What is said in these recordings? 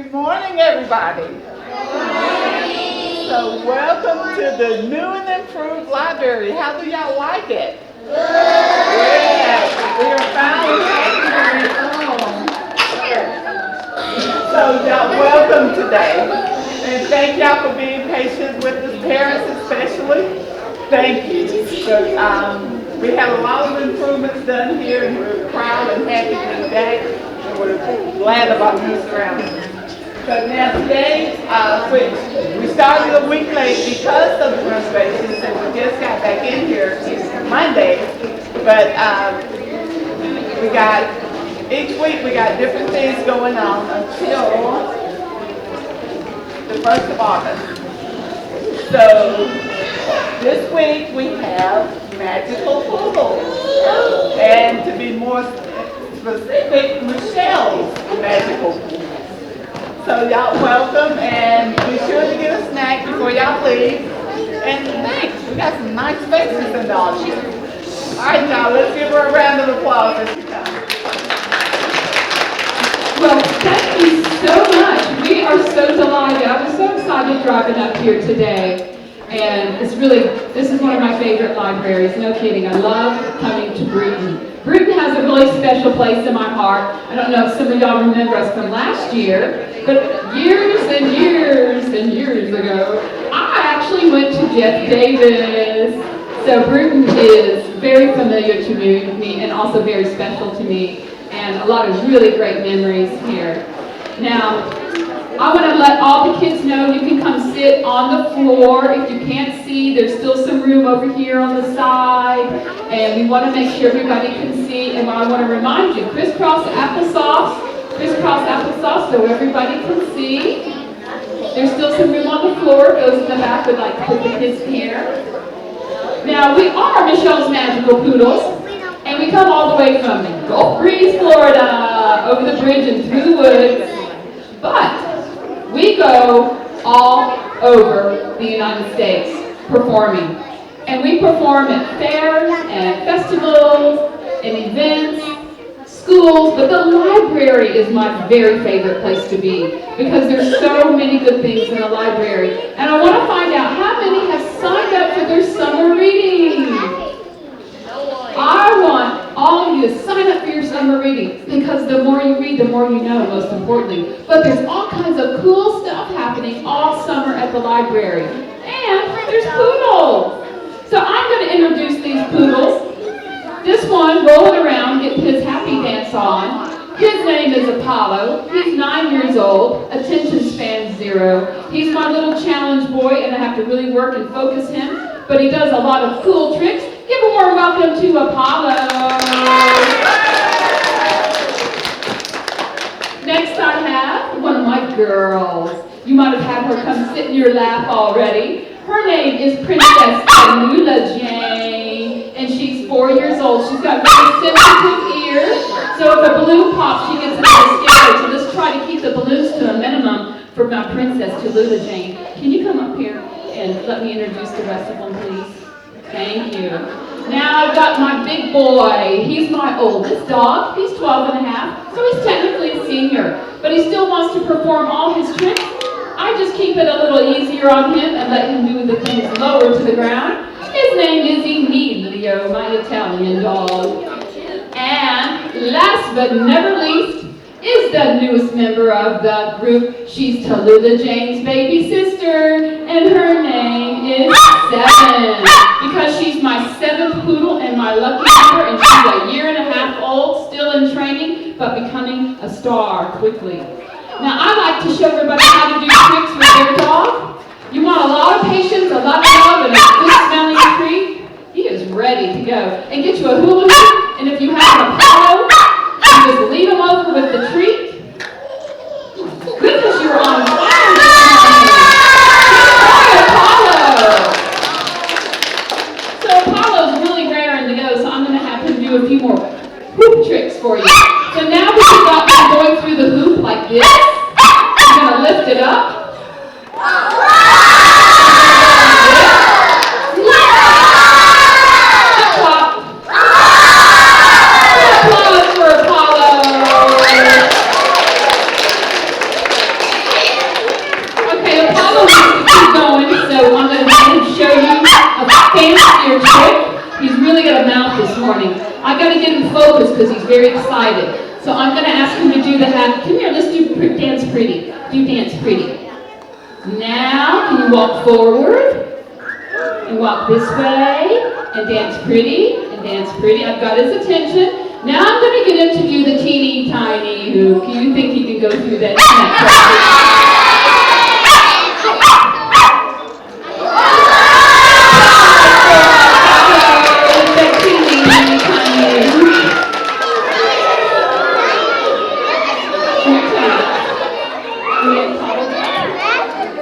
Good morning, everybody. Good morning. So welcome to the new and improved library. How do y'all like it? Good. Yeah, we are finally home. So y'all welcome today. And thank y'all for being patient with us, parents especially. Thank you. So, we have a lot of improvements done here, and we're proud and happy to be back. And we're glad about this surroundings. So now today, we started a week late because of the renovations, and we just got back in here Monday. But each week we got different things going on until the 1st of August. So this week we have magical Poodles. And to be more specific, Michelle's magical Poodles. So y'all welcome, and be sure to get a snack before y'all leave. And thanks, we got some nice faces in the audience. All right, y'all, let's give her a round of applause as she comes. Well, thank you so much. We are so delighted. I was so excited driving up here today. And this is one of my favorite libraries. No kidding. I love coming to Brewton. Brewton has a really special place in my heart. I don't know if some of y'all remember us from last year, but years and years and years ago, I actually went to Jeff Davis. So Brewton is very familiar to me and also very special to me, and a lot of really great memories here. Now, I want to let all the kids know you can come sit on the floor. If you can't see, there's still some room over here on the side. And we want to make sure everybody can see. And I want to remind you, crisscross applesauce so everybody can see. There's still some room on the floor. Those in the back would like to put the kids here. Now, we are Michelle's Magical Poodles. And we come all the way from Gulf Breeze, Florida, over the bridge and through the woods. But we go all over the United States performing. And we perform at fairs and festivals and events, schools, but the library is my very favorite place to be because there's so many good things in the library. And I want to find out how many have signed up for their summer reading. I want all of you to sign up for your summer reading because the more you read, the more you know, most importantly. But there's all kinds of cool stuff happening all summer at the library. And there's Poodles. So I'm going to introduce these Poodles. This one, rolling around, getting his happy dance on. His name is Apollo. He's 9 years old. Attention span 0. He's my little challenge boy, and I have to really work and focus him. But he does a lot of cool tricks. Give a warm welcome to Apollo. Next I have one of my girls. You might have had her come sit in your lap already. Her name is Princess Tallulah Jane, and she's 4 years old. She's got very sensitive ears, so if a balloon pops, she gets a little scared. So let's try to keep the balloons to a minimum for my Princess Tallulah Jane. Can you come up here and let me introduce the rest of them, please? Thank you. Now I've got my big boy. He's my oldest dog. He's 12 and a half, so he's technically a senior, but he still wants to perform all his tricks. I just keep it a little easier on him and let him do the things lower to the ground. His name is Emilio, my Italian dog. And last but never least is the newest member of the group. She's Tallulah Jane's baby sister, and her name is 7, because she's my 7th poodle and my lucky number, and she's a 1.5 years old, still in training, but becoming a star quickly. Now, I like to show everybody how to do tricks with their dog. You want a lot of patience, a lot of love, and a good smelling treat. He is ready to go. And get you a hula hoop, and if you have an Apollo, you just lead him over with the treat. Goodness, you're on fire this morning. Good boy, Apollo. So Apollo's really raring to go, so I'm going to have him do a few more hoop tricks for you. So now that you got me going through the hoop like this, I'm going to lift it up. Applause for Apollo. morning. I got to get him focused because he's very excited. So I'm going to ask him to do the half. Come here, let's do dance pretty. Do dance pretty. Now, can you walk forward? And walk this way. And dance pretty. And dance pretty. I've got his attention. Now I'm going to get him to do the teeny tiny hoop. Do you think he can go through that snap?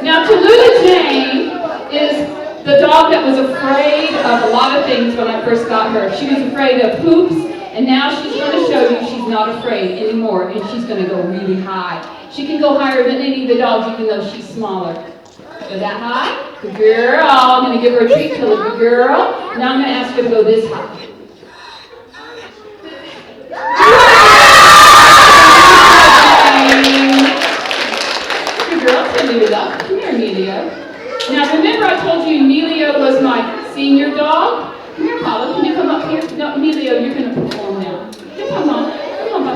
Now Tallulah Jane is the dog that was afraid of a lot of things when I first got her. She was afraid of hoops. And now she's going to show you she's not afraid anymore, and she's going to go really high. She can go higher than any of the dogs, even though she's smaller. Go that high. Good girl. I'm going to give her a treat. Tell her, good girl. Now I'm going to ask her to go this high. Good girl. Tallulah. Come here, Emilio. Now remember I told you Emilio was my senior dog? Come here, Paula. Can you come up here? No, Emilio, you're going to perform now. Come on. Come on, Papa.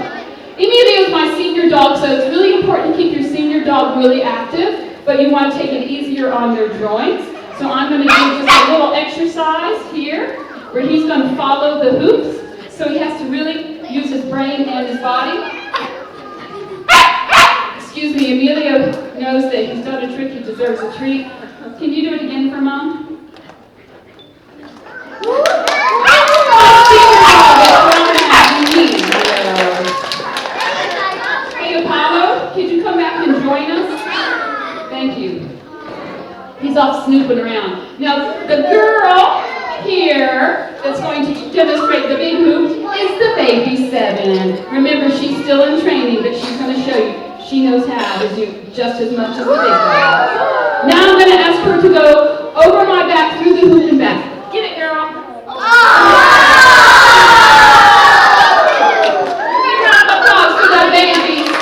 Emilio is my senior dog, so it's really important to keep your senior dog really active, but you want to take it easier on their joints. So I'm going to do just a little exercise here, where he's going to follow the hoops. So he has to really use his brain and his body. Excuse me, Emilio knows that he's done a trick, he deserves a treat. Can you do it again for Mom? Hey Apollo, could you come back and join us? Thank you. He's off snooping around. Now the girl here that's going to demonstrate the big hoop is the baby 7. Remember, she's still in training, but she's going to show you. She knows how to do just as much as the big girl. Now I'm going to ask her to go over my back through the hoop and back. Get it, girl. Big round of applause for the baby 7.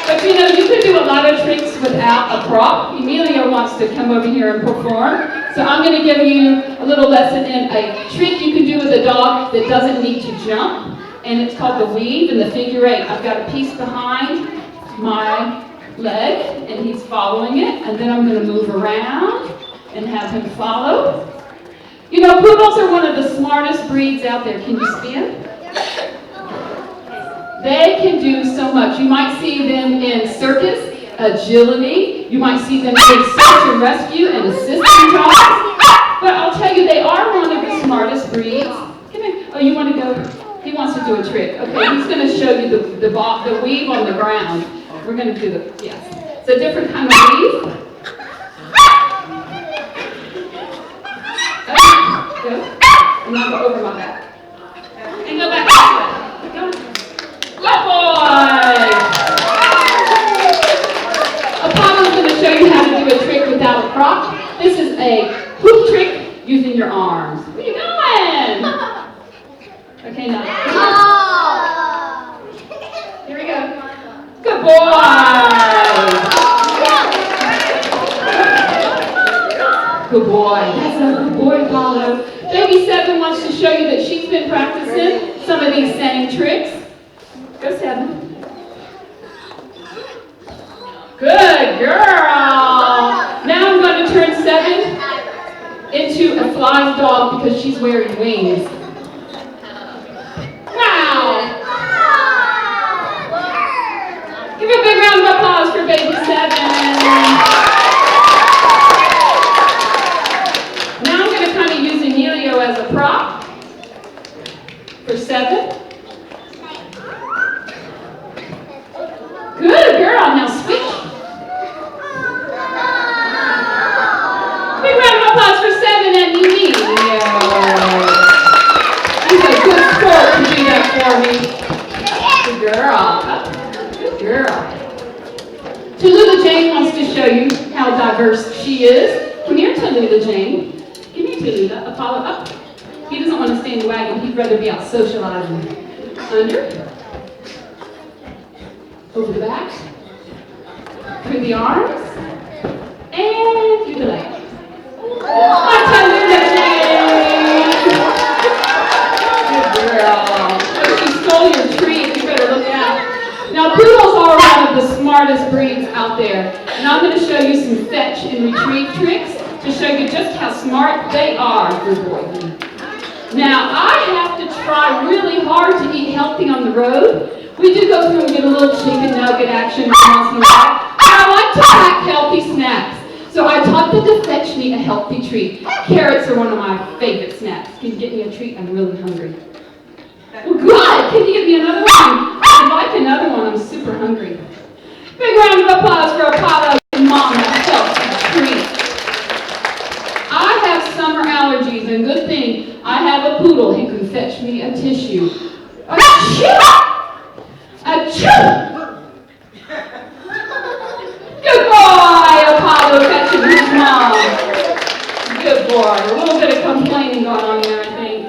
But you know, you can do a lot of tricks without a prop. Emilio wants to come over here and perform. So I'm going to give you a little lesson in a trick you can do with a dog that doesn't need to jump. And it's called the weave and the figure 8. I've got a piece behind my leg, and he's following it. And then I'm going to move around and have him follow. You know, Poodles are one of the smartest breeds out there. Can you spin? They can do so much. You might see them in circus, agility. You might see them in search and rescue and assistant dogs. But I'll tell you, they are one of the smartest breeds. Come here. Oh, you want to go? He wants to do a trick. Okay, he's going to show you the weave on the ground. We're going to do yes. It's a different kind of weave. Okay, go. And now go over my back. And go back this way. Go. Good boy! Apollo's going to show you how to do a trick without a prop. This is a hoop trick using your arms. Where are you going? Okay, now. Here we go. Good boy! Good boy. That's a good boy, Apollo. Baby 7 wants to show you that she's been practicing some of these same tricks. Go 7. Good girl! Now I'm going to turn 7 into a flying dog because she's wearing wings. Wow! Give a big round of applause for baby 7. Now I'm going to kind of use Emilio as a prop for 7. Good girl. Now switch. Big round of applause for 7 and Emilio. He's a good sport to do that for me. Good girl. Good girl. Tallulah Jane wants to show you how diverse she is. Come here, Tallulah Jane. Come here, Tallulah. Apollo up. He doesn't want to stay in the wagon. He'd rather be out socializing. Under. Over the back. Through the arms. And through the legs. My Tallulah Jane. Good girl. Oh, she stole your treat. You better look out. Now, Poodles are one of the smartest breeds out there. And I'm going to show you some fetch and retrieve tricks to show you just how smart they are. Good boy. Now, I have to try really hard to eat healthy on the road. We do go through and get a little chicken nugget action once in a while. But I like to pack healthy snacks. So I taught them to fetch me a healthy treat. Carrots are one of my favorite snacks. Can you get me a treat? I'm really hungry. Well, good. Can you give me another one? I'd like another one. I'm super hungry. Big round of applause for Apollo and Mama healthy treat. I have summer allergies, and good thing I have a poodle. He can fetch me a tissue. Achoo! Achoo! Good boy, Apollo fetching his mom. Good boy. A little bit of complaining going on there, I think.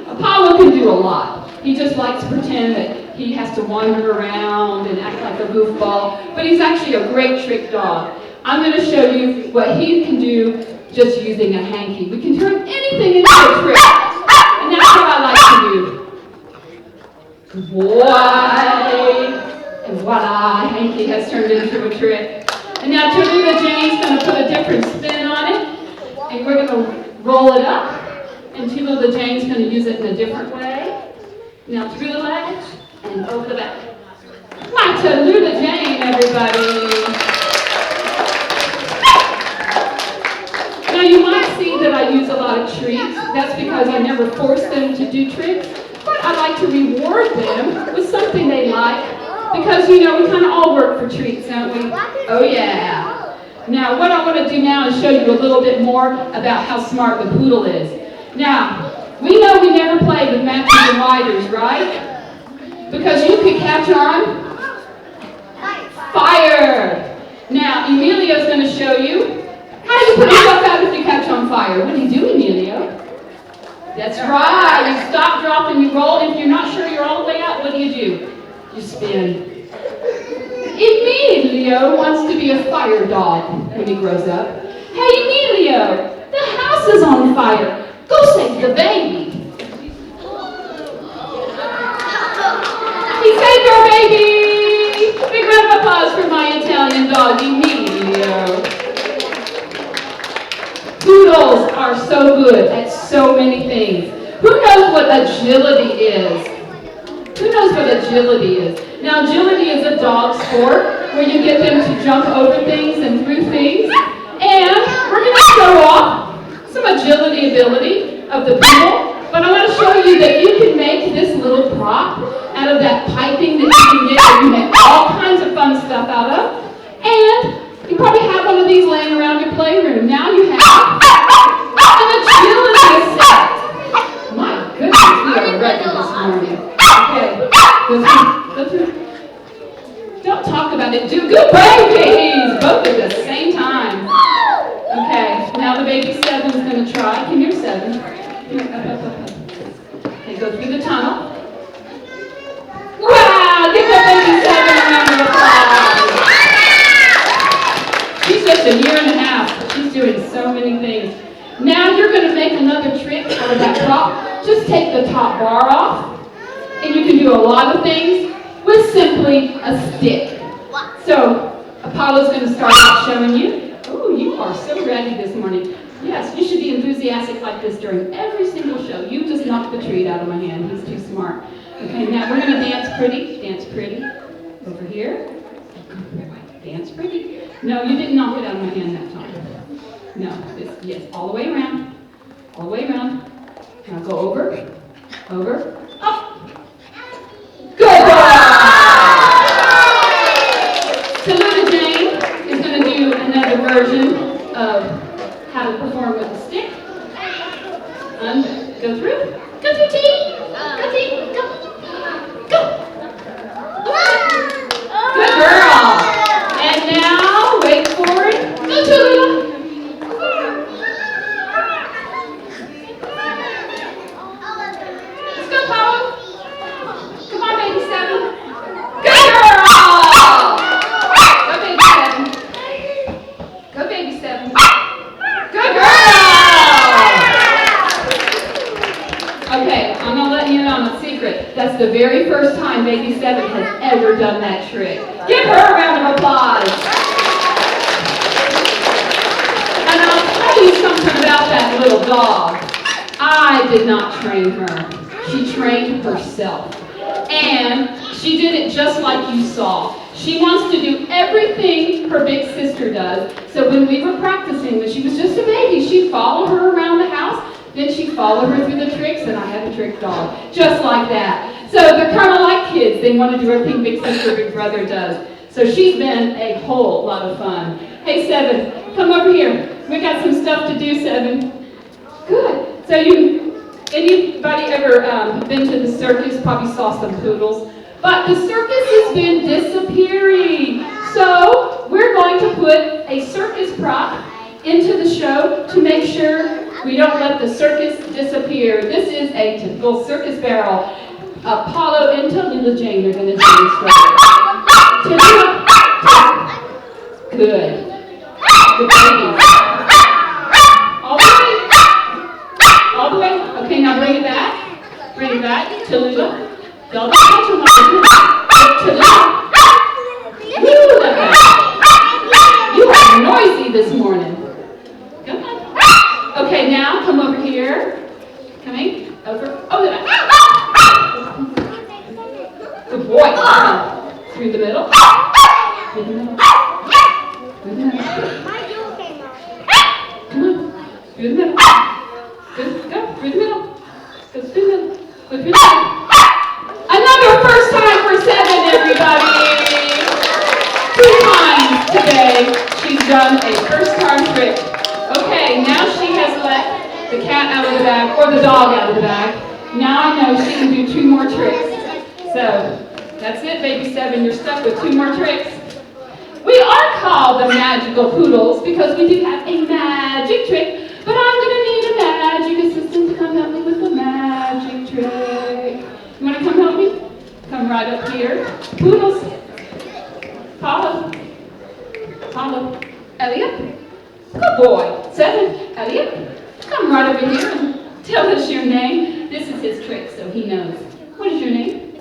Apollo can do a lot. He just likes to pretend that he has to wander around and act like a goofball, but he's actually a great trick dog. I'm going to show you what he can do just using a hanky. We can turn anything into a trick, and that's what I like to do. And voila, hanky has turned into a trick. And now Tallulah Jane's going to put a different spin on it, and we're going to roll it up, and Tallulah Jane's going to use it in a different way. Now through the ledge and over the back. My Tallulah Jane, everybody. Now you might see that I use a lot of treats. That's because I never force them to do tricks. But I like to reward them with something they like. Because, you know, we kind of all work for treats, don't we? Oh, yeah. Now, what I want to do now is show you a little bit more about how smart the poodle is. Now, we know we never play with matches and riders, right? Because you could catch on fire. Now, Emilio's going to show you how you put yourself out if you catch on fire. What do you do, Emilio? That's right. You stop, drop, and you roll. And if you're not sure you're all the way out, what do? You spin. Emilio wants to be a fire dog when he grows up. Hey, Emilio, the house is on fire. Go save the baby. He saved our baby. Big round of applause for my Italian dog, Emilio. Poodles are so good at so many things. Who knows what agility is? Who knows what agility is? Now, agility is a dog sport where you get them to jump over things and through things. And we're going to show off some agility ability of the poodle. But I want to show you that you can make this little prop out of that piping that you can get that you make all kinds of fun stuff out of. And you probably have one of these laying around your playroom. Now you have an agility set. My goodness, we are ready this morning. Okay, go through. Don't talk about it. Do good babies, both at the same time. Okay, now the baby 7's going to try. Come here, 7. Here, up. Okay, go through the tunnel. Wow, give that baby 7 a round of applause. She's just a year and a half, but she's doing so many things. Now you're going to make another trick out of that prop. Just take the top bar off. And you can do a lot of things with simply a stick. So, Apollo's going to start out showing you. Oh, you are so ready this morning. Yes, you should be enthusiastic like this during every single show. You just knocked the treat out of my hand. He's too smart. Okay, now we're going to dance pretty. Dance pretty. Over here. Dance pretty. No, you didn't knock it out of my hand that time. No, yes, all the way around. All the way around. Now go over. Over. Up. Good boy! Tallulah Jane is going to do another version of how to perform with a stick. Go through. Go through, T. Go, T. Go. Go. Good girl. And now, wait for it. Go, Tallulah. Let's go, Pop. first time baby 7 has ever done that trick. Give her a round of applause. And I'll tell you something about that little dog. I did not train her. She trained herself. And she did it just like you saw. She wants to do everything her big sister does. So when we were practicing, when she was just a baby, she'd follow her around the house. Then she'd follow her through the tricks, and I had the trick dog. Just like that. So they're kind of like kids. They want to do everything big sister, big brother does. So she's been a whole lot of fun. Hey, 7, come over here. We got some stuff to do, 7. Good. So anybody ever been to the circus? Probably saw some poodles. But the circus has been disappearing. So we're going to put a circus prop into the show to make sure we don't let the circus disappear. This is a typical circus barrel. Apollo and Tallulah Jane are going to demonstrate. Good. Good babies. All the way. All the way. Okay, now bring it back. Bring it back. Tallulah. Don't touch them like Tallulah. Woo, you are noisy this morning. Come on. Okay, now come over here. Coming over. Oh, the good boy. Through the middle. Through the middle. Through the middle. Come on. Through the middle. Good. Go. Through the middle. Go through the middle. Go through the middle. Another first time for 7, everybody. 2 times today she's done a first time trick. Okay, now she has let the cat out of the bag, or the dog out of the bag. Now I know she can do 2 more tricks. So, that's it, baby 7. You're stuck with 2 more tricks. We are called the Magical Poodles because we do have a magic trick, but I'm going to need a magic assistant to come help me with the magic trick. You want to come help me? Come right up here. Poodles. Follow. Follow. Elliot. Good boy. 7. Elliot. Come right over here and tell us your name. This is his trick, so he knows. What is your name?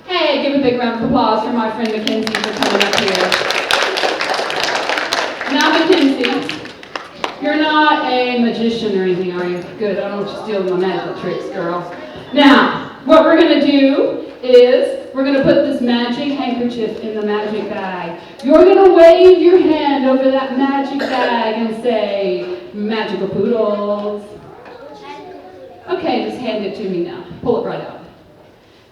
Hey, give a big round of applause for my friend Mackenzie for coming up here. Now, Mackenzie, you're not a magician or anything, are you? Good. I don't want you stealing my magical tricks, girl. Now, what we're going to do is we're going to put this magic handkerchief in the magic bag. You're going to wave your hand over that magic bag and say, Magical Poodles. Okay, just hand it to me now. Pull it right out.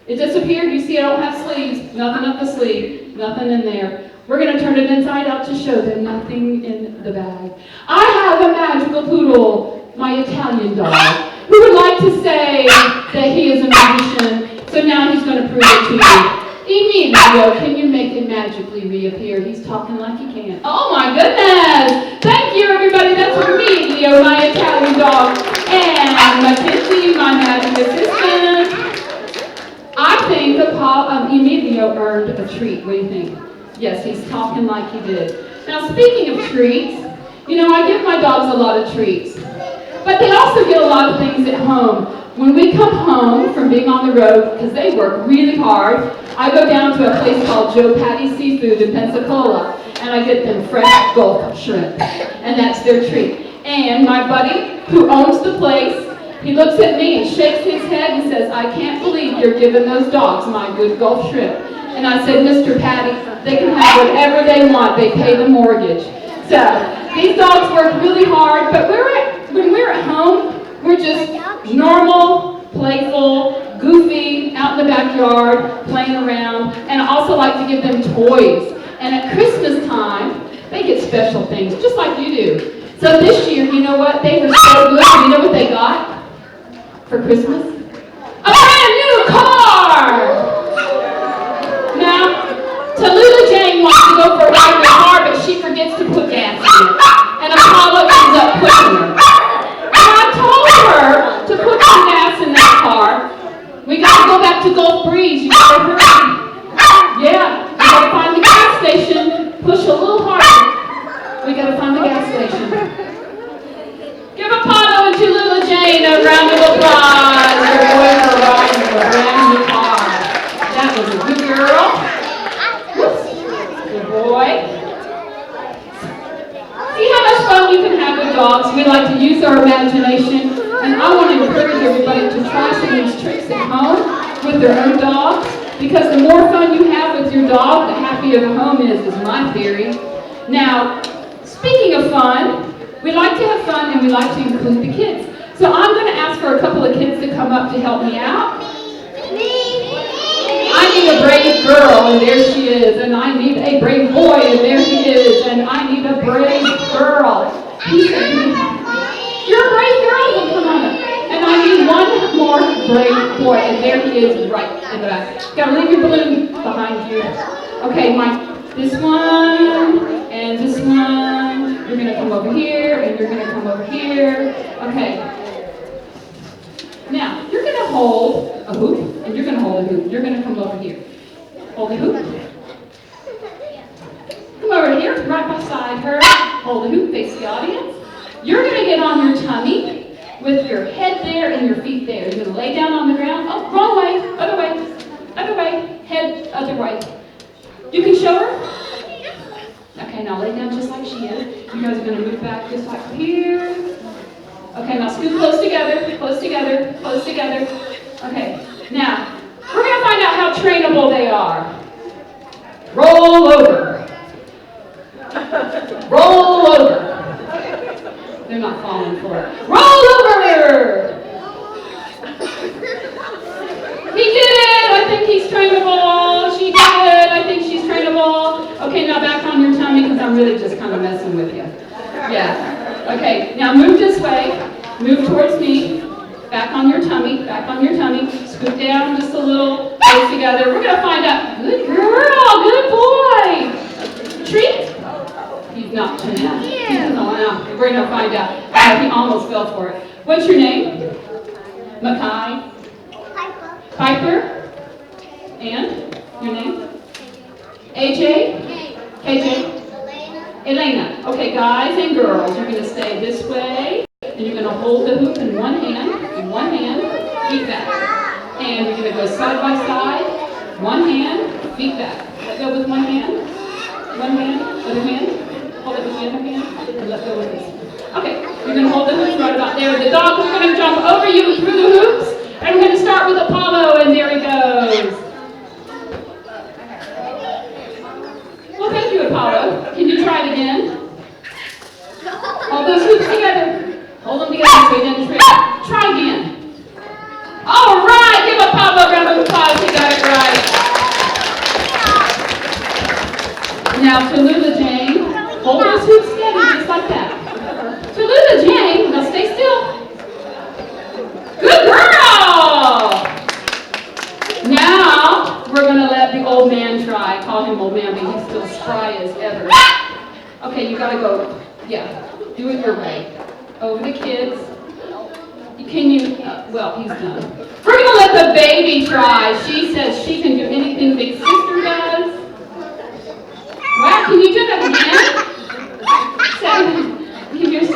It disappeared. You see I don't have sleeves. Nothing up the sleeve. Nothing in there. We're going to turn it inside out to show them nothing in the bag. I have a magical poodle, my Italian dog, who would like to say that he is a magician. So now he's going to prove it to you. Emilio, can you make him magically reappear? He's talking like he can. Oh my goodness! Thank you, everybody. That's Emilio, my Italian dog, and Mackenzie, my magic assistant. I think Emilio earned a treat. What do you think? Yes, he's talking like he did. Now, speaking of treats, you know, I give my dogs a lot of treats. But they also get a lot of things at home. When we come home from being on the road, because they work really hard, I go down to a place called Joe Patty Seafood in Pensacola, and I get them fresh Gulf shrimp, and that's their treat. And my buddy, who owns the place, he looks at me and shakes his head and says, I can't believe you're giving those dogs my good Gulf shrimp. And I said, Mr. Patty, they can have whatever they want. They pay the mortgage. So these dogs work really hard, but when we're at home, we're just normal, playful, goofy, out in the backyard, playing around, and I also like to give them toys. And at Christmas time, they get special things, just like you do. So this year, you know what? They were so good. You know what they got for Christmas? A brand new car! Now, Tallulah Jane wants to go for a ride in the car, but she forgets to put gas in it. And Apollo ends up pushing her. I told her to put some gas in that car. We gotta go back to Gulf Breeze. You gotta hurry. Yeah, we gotta find the gas station. Push a little harder. We gotta find the gas station. Give Apollo and Tallulah Jane a round of applause for going for a ride in a brand new car. use our imagination. And I want to encourage everybody to try some of these tricks at home with their own dogs, because the more fun you have with your dog, the happier the home is my theory. Now, speaking of fun, we like to have fun and we like to include the kids. So I'm going to ask for a couple of kids to come up to help me out. I need a brave girl, and there she is. And I need a brave boy, and there he is. And I need a brave girl. You're a brave girl? Well, come on up. And I need one more brave boy, and there he is right in the back. Gotta leave your balloon behind you. Okay, Mike, this one, and this one. You're gonna come over here, and you're gonna come over here. Okay. Now, you're gonna hold a hoop, and you're gonna hold a hoop. You're gonna come over here. Hold the hoop. Come over here, right beside her. Hold the hoop, face the audience. You're gonna get on your tummy with your head there and your feet there. You're gonna lay down on the ground. Oh, wrong way, other way, other way, head other way. You can show her. Okay, now lay down just like she is. You guys are gonna move back just like here. Okay, now scoot close together, close together, close together. Okay, now, we're going to find out how trainable they are. Roll over. Roll over. They're not falling for it. Roll over! He did it! I think he's trainable. She did it. I think she's trainable. Okay, now back on your tummy, because I'm really just kind of messing with you. Yeah. Okay, now move this way, move towards me, back on your tummy, scoot down just a little, face together. We're going to find out, good girl, good boy. Treat? He's not turning out. He doesn't want out. We're going to find out. He almost fell for it. What's your name? Makai? Piper? And? Your name? AJ? KJ? Elena. Okay, guys and girls, you're going to stay this way, and you're going to hold the hoop in one hand, feet back. And you're going to go side by side, one hand, feet back. Let go with one hand, other hand, hold it with the other hand, and let go with this. Okay, you're going to hold the hoops right about there. The dogs are going to jump over you through the hoops, and we're going to start with Apollo, and there he goes. Well, thank you, Apollo. Can you try it again? Hold those hoops together. Hold them together so he doesn't trip. Try again. All right. Give Apollo a round of applause. He got it right. Now, Tallulah Jane, hold those hoops steady just like that. Tallulah Jane, now stay still. Good girl. Now, we're going to let the old man try. I call him old man, but he's still spry as ever. Okay, you got to go. Yeah, do it your way. Over the kids. Can you, well, he's done. We're going to let the baby try. She says she can do anything big sister does. Wow, can you do that again? 7. Give your 7.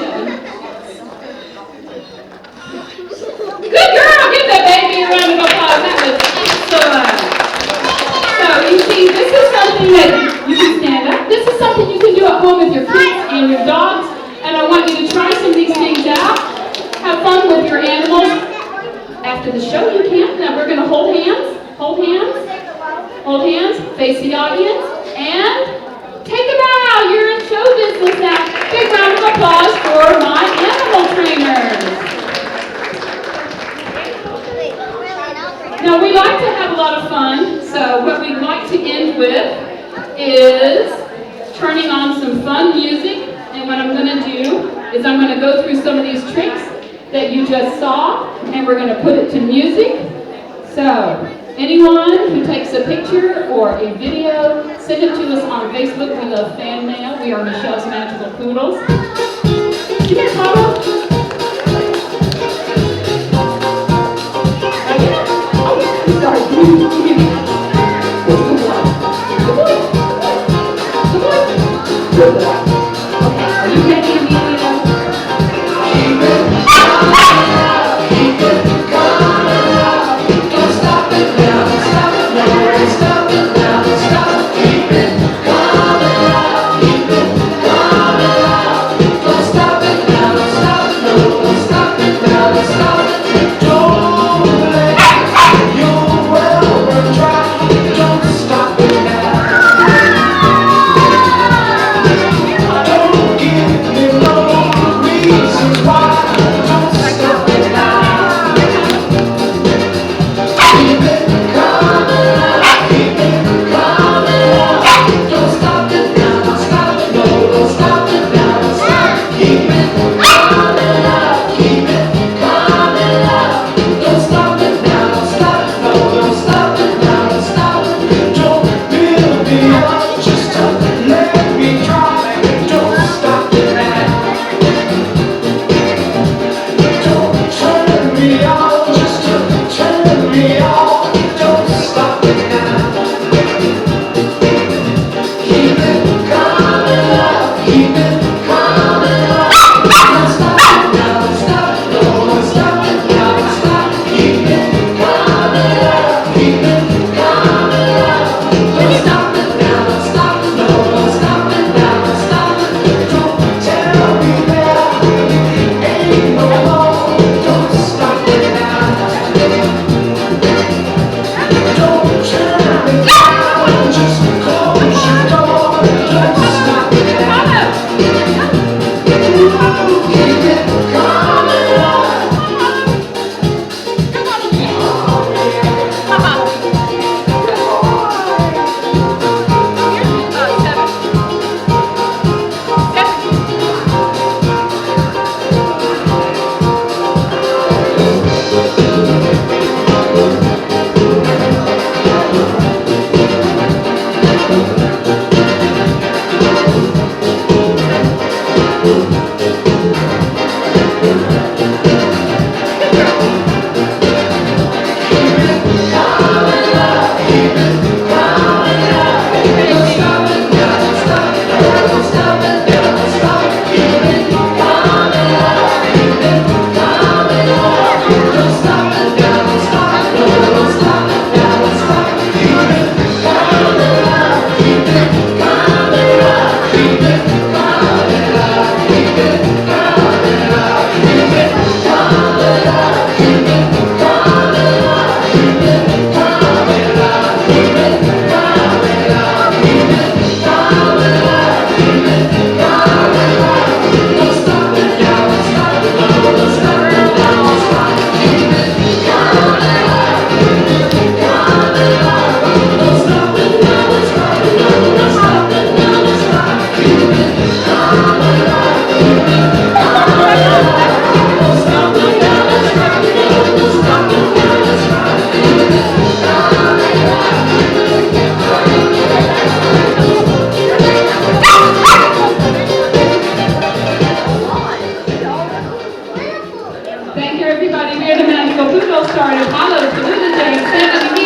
Good girl, give that baby a round of applause. That was excellent. So you see, this is something that you can stand up. This is something you can do at home with your kids and your dogs. And I want you to try some of these things out. Have fun with your animals. After the show, you can. Now we're going to hold hands, face the audience, and take a bow. You're in show business now. Big round of applause for my animal trainers. Now we like to have a lot of fun, so what we'd like to end with is turning on some fun music. And what I'm going to do is I'm going to go through some of these tricks that you just saw, and we're going to put it to music. So, anyone who takes a picture or a video, send it to us on Facebook. We love fan mail. We are Michelle's Magical Poodles. Did you get a photo? Oh, I'm sorry. Good boy. Okay, are you ready, Amelia? Thank you, everybody. We're the Magical Poodles started. Hello to Lula Jane,